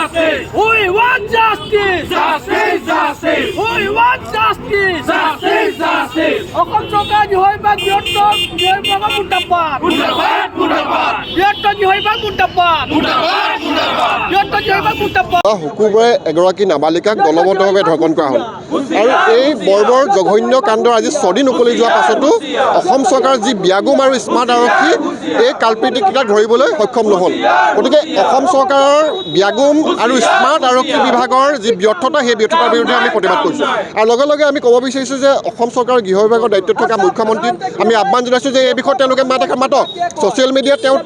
justice. We want justice. Justice, justice. We want justice. Justice, justice. Assam চৰকাৰ বিভাগ ব্যৰ্থ বিভাগ মুৰ্দাবাদ মুৰ্দাবাদ মুৰ্দাবাদ ব্যৰ্থ বিভাগ মুৰ্দাবাদ মুৰ্দাবাদ মুৰ্দাবাদ ব্যৰ্থ বিভাগ মুৰ্দাবাদ শুকুৰবাৰে এগৰাকী নাবালিকাক দলবদ্ধভাৱে ধৰ্ষণ কৰা হ'ল আৰু এই বৰ্বৰ জঘন্য কাণ্ডৰ আজি 6 দিন উকলি যোৱাৰ পাছতো অসম চৰকাৰৰ যি ব্যাগুম আৰু স্মাৰ্ট আৰক্ষী এই কালপিটিকেইটাক ধৰিবলৈ সক্ষম নহ'ল। গতিকে অসম চৰকাৰৰ ব্যাগুম আৰু স্মাৰ্ট আৰক্ষী বিভাগৰ যি ব্যৰ্থতা সেই ব্যৰ্থতাৰ বিৰুদ্ধে আমি প্ৰতিবাদ কৰিছোঁ আৰু লগে লগে আমি ক'ব বিচাৰিছোঁ যে অসম চৰকাৰৰ গৃহ বিভাগৰ দায়িত্বত থকা মুখ্যমন্ত্ৰীক আমি আহ্বান জনাইছোঁ যে এই বিষয়ত তেওঁলোকে মাতক ছ'চিয়েল মিডিয়াত তেওঁ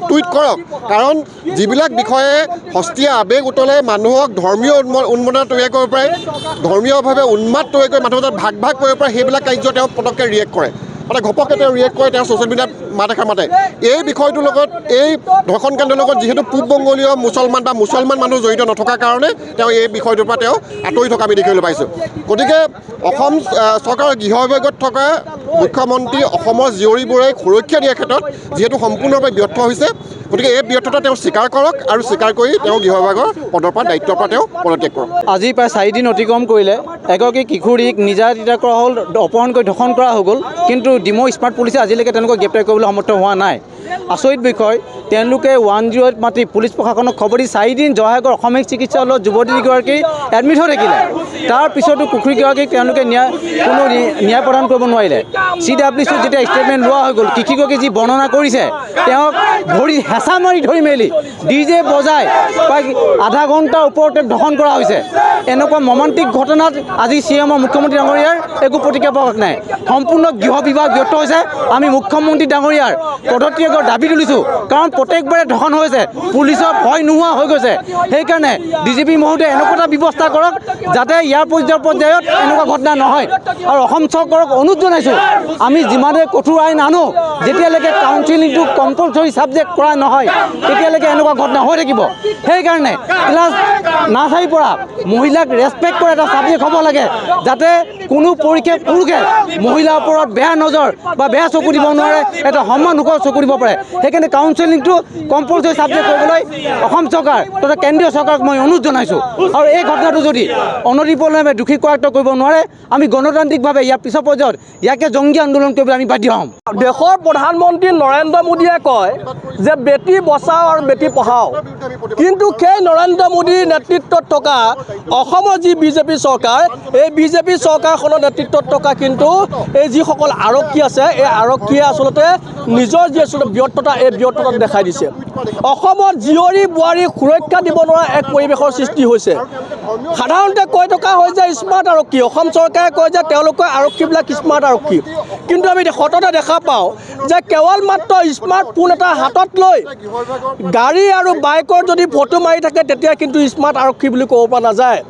টুইট কৰক, কাৰণ যিবিলাক বিষয়ে সস্তীয়া আৱেগ উতলে মানুহক ধৰ্মীয় উন্মাদনা তৈয়াৰ কৰিব পাৰে, ধৰ্মীয়ভাৱে উন্মাদ তৈয়াৰ কৰি মানুহৰ মাজত ভাগ ভাগ কৰিব পাৰে, সেইবিলাক কাৰ্য তেওঁ পটককৈ ৰিয়েক্ট কৰে, মানে ঘপককৈ তেওঁ ৰিয়েক্ট কৰে, তেওঁ ছ'চিয়েল মিডিয়াত মাতে। এই বিষয়টোৰ লগত এই ধৰ্ষণ কাণ্ডৰ লগত যিহেতু পূব বংগলীয় মুছলমান মানুহ জড়িত নথকাৰ কাৰণে তেওঁ এই বিষয়টোৰ পৰা তেওঁ আঁতৰি থকা আমি দেখিবলৈ পাইছোঁ। গতিকে অসম চৰকাৰৰ গৃহ বিভাগত থকা মুখ্যমন্ত্ৰী অসমৰ জীয়ৰীবোৰে সুৰক্ষা দিয়াৰ ক্ষেত্ৰত যিহেতু সম্পূৰ্ণৰূপে ব্যৰ্থ হৈছে, গতিকে এই ব্যৰ্থতা তেওঁ স্বীকাৰ কৰক আৰু স্বীকাৰ কৰি তেওঁ গৃহ বিভাগৰ পদৰ পৰা দায়িত্বৰ পৰা তেওঁ পদত্যাগ কৰক। আজি প্ৰায় 4 দিন অতিক্ৰম কৰিলে এগৰাকী কিশোৰীক নিৰ্যাতিত কৰা হ'ল, অপহৰণ কৰি ধৰ্ষণ কৰা হৈ গ'ল, কিন্তু ডিমৌ স্মাৰ্ট পুলিচে আজিলৈকে তেওঁলোকক গ্ৰেপ্তাৰ কৰিবলৈ সমৰ্থ হোৱা নাই। আচৰিত বিষয়, তেওঁলোকে 108 মাতি পুলিচ প্ৰশাসনক খবৰ দি 4 দিন জয়সাগৰ অসামৰিক চিকিৎসালয়ত যুৱতীগৰাকী এডমিট হৈ থাকিলে। তাৰ পিছতো কুকুৰীগৰাকীক তেওঁলোকে কোনো ন্যায় প্ৰদান কৰিব নোৱাৰিলে। CWC যেতিয়া ষ্টেটমেণ্ট লোৱা হৈ গ'ল, কৃষিগৰাকী যি বৰ্ণনা কৰিছে, তেওঁক ভৰি হেঁচা মাৰি ধৰি মেলি DJ বজাই প্ৰায় আধা ঘণ্টাৰ ওপৰতে ধৰ্ষণ কৰা হৈছে। এনেকুৱা মৰ্মান্তিক ঘটনাত আজি CM মুখ্যমন্ত্ৰী ডাঙৰীয়াৰ একো প্ৰতিক্ৰিয়া প্ৰকাশ নাই। সম্পূৰ্ণ গৃহ বিভাগ ব্যৰ্থ হৈছে। আমি মুখ্যমন্ত্ৰী ডাঙৰীয়াৰ পদত্যাগৰ দাবী তুলিছোঁ, কাৰণ প্ৰত্যেকবাৰে ধৰ্ষণ হৈছে, পুলিচৰ ভয় নোহোৱা হৈ গৈছে। সেইকাৰণে DGP মহোদয়ে এনেকুৱা এটা ব্যৱস্থা কৰক যাতে ইয়াৰ পৰ্যায়ত এনেকুৱা ঘটনা নহয়। আৰু অসম চৰকাৰক অনুৰোধ জনাইছোঁ, আমি যিমানে কঠোৰ আইন আনো, যেতিয়ালৈকে কাউন্সিলিংটো কম্পালচৰি ছাবজেক্ট কৰা নহয় তেতিয়ালৈকে এনেকুৱা ঘটনা হৈ থাকিব। সেইকাৰণে ক্লাছ নাৰ্চাৰীৰ পৰা মহিলাক ৰেচপেক্ট কৰা এটা ছাবজেক্ট হ'ব লাগে, যাতে কোনো পুৰুষে মহিলাৰ ওপৰত বেয়া নজৰ বা বেয়া চকু দিব নোৱাৰে, এটা সন্মানসূচক চকু দিব পাৰে। সেইকাৰণে কাউন্সিলিংটো কম্পালচৰি ছাবজেক্ট কৰিবলৈ অসম চৰকাৰ তথা কেন্দ্ৰীয় চৰকাৰক মই অনুৰোধ জনাইছোঁ। আৰু এই ঘটনাটো যদি অনতিপলমে দোষী কৰায়ত্ব কৰিব নোৱাৰে, আমি গণতান্ত্ৰিকভাৱে ইয়াৰ পিছৰ পৰ্যায়ত ইয়াকে জংগী আন্দোলন কৰিবলৈ আমি বাধ্য হ'ম। দেশৰ প্ৰধানমন্ত্ৰী নৰেন্দ্ৰ মোদীয়ে কয় যে বেটী বচাও আৰু বেটী পঢ়াও, কিন্তু সেই নৰেন্দ্ৰ মোদীৰ নেতৃত্বত থকা অসমৰ যি BJP চৰকাৰ, এই BJP চৰকাৰখনৰ নেতৃত্বত থকা কিন্তু এই যিসকল আৰক্ষী আছে, এই আৰক্ষীয়ে আচলতে নিজৰ যি আচলতে ব্যৰ্থতা, এই ব্যৰ্থতা দেখাই দিছে। অসমত জীয়ৰী বোৱাৰীক সুৰক্ষা দিব নোৱাৰা এক পৰিৱেশৰ সৃষ্টি হৈছে। সাধাৰণতে কৈ থকা হয় যে স্মাৰ্ট আৰক্ষী, অসম চৰকাৰে কয় যে তেওঁলোকৰ আৰক্ষীবিলাক স্মাৰ্ট আৰক্ষী, কিন্তু আমি সততে দেখা পাওঁ যে কেৱল মাত্ৰ স্মাৰ্টফোন এটা হাতত লৈ গাড়ী আৰু বাইকৰ যদি ফটো মাৰি থাকে তেতিয়া কিন্তু স্মাৰ্ট আৰক্ষী বুলি ক'ব পৰা নাযায়।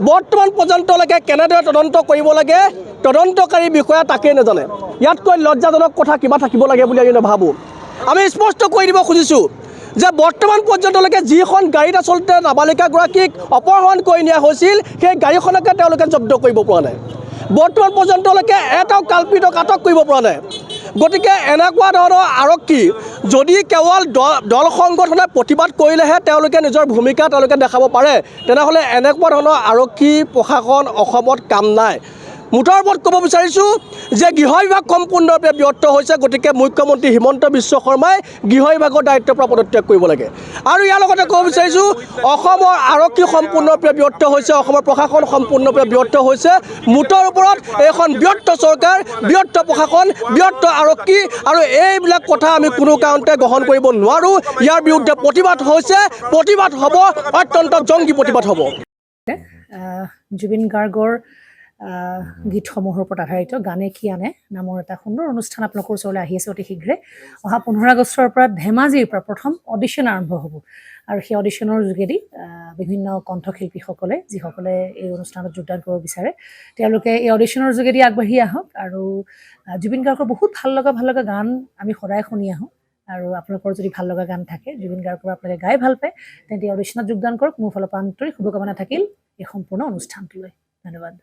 বৰ্তমান পৰ্যন্তলৈকে কেনেদৰে তদন্ত কৰিব লাগে, তদন্তকাৰী বিষয়া তাকেই নাজানে। ইয়াতকৈ লজ্জাজনক কথা কিবা থাকিব লাগে বুলি আমি নাভাবোঁ। আমি স্পষ্ট কৰি দিব খুজিছোঁ যে বৰ্তমান পৰ্যন্তলৈকে যিখন গাড়ীত আচলতে নাবালিকাগৰাকীক অপহৰণ কৰি নিয়া হৈছিল, সেই গাড়ীখনকে তেওঁলোকে জব্দ কৰিব পৰা নাই। বৰ্তমান পৰ্যন্তলৈকে এটাও কাল্পিতক আটক কৰিব পৰা নাই। গতিকে এনেকুৱা ধৰণৰ আৰক্ষী যদি কেৱল দল সংগঠনে প্ৰতিবাদ কৰিলেহে তেওঁলোকে নিজৰ ভূমিকা দেখাব পাৰে, তেনেহ'লে এনেকুৱা ধৰণৰ আৰক্ষী প্ৰশাসন অসমত কাম নাই। মুঠৰ ওপৰত ক'ব বিচাৰিছোঁ যে গৃহ বিভাগ সম্পূৰ্ণৰূপে ব্যৰ্থ হৈছে। গতিকে মুখ্যমন্ত্ৰী হিমন্ত বিশ্ব শৰ্মাই গৃহ বিভাগৰ দায়িত্বৰ পৰা পদত্যাগ কৰিব লাগে। আৰু ইয়াৰ লগতে ক'ব বিচাৰিছোঁ, অসমৰ আৰক্ষী সম্পূৰ্ণৰূপে ব্যৰ্থ হৈছে, অসমৰ প্ৰশাসন সম্পূৰ্ণৰূপে ব্যৰ্থ হৈছে। মুঠৰ ওপৰত এইখন ব্যৰ্থ চৰকাৰ, ব্যৰ্থ প্ৰশাসন, ব্যৰ্থ আৰক্ষী, আৰু এইবিলাক কথা আমি কোনো কাৰণতে গ্ৰহণ কৰিব নোৱাৰোঁ। ইয়াৰ বিৰুদ্ধে প্ৰতিবাদ হৈছে, প্ৰতিবাদ হ'ব, অত্যন্ত জংগী প্ৰতিবাদ হ'ব। জুবিন গাৰ্গৰ গীতসমূহৰ ওপৰত আধাৰিত গানে কি আনে নামৰ এটা সুন্দৰ অনুষ্ঠান আপোনালোকৰ ওচৰলৈ আহি আছে অতি শীঘ্ৰে। অহা 15 আগষ্টৰ পৰা ধেমাজিৰ পৰা প্ৰথম অডিশ্যন আৰম্ভ হ'ব, আৰু সেই অডিশ্যনৰ যোগেদি বিভিন্ন কণ্ঠশিল্পীসকলে যিসকলে এই অনুষ্ঠানত যোগদান কৰিব বিচাৰে, তেওঁলোকে এই অডিশ্যনৰ যোগেদি আগবাঢ়ি আহক। আৰু জুবিন গাৰ্গৰ বহুত ভাল লগা গান আমি সদায় শুনি আহোঁ, আৰু আপোনালোকৰ যদি ভাল লগা গান থাকে, জুবিন গাৰ্গৰ আপোনালোকে গাই ভাল পায়, তেন্তে অডিশ্যনত যোগদান কৰক। মোৰ ফালৰ পৰা আন্তৰিক শুভকামনা থাকিল এই সম্পূৰ্ণ অনুষ্ঠানটোলৈ। ধন্যবাদ।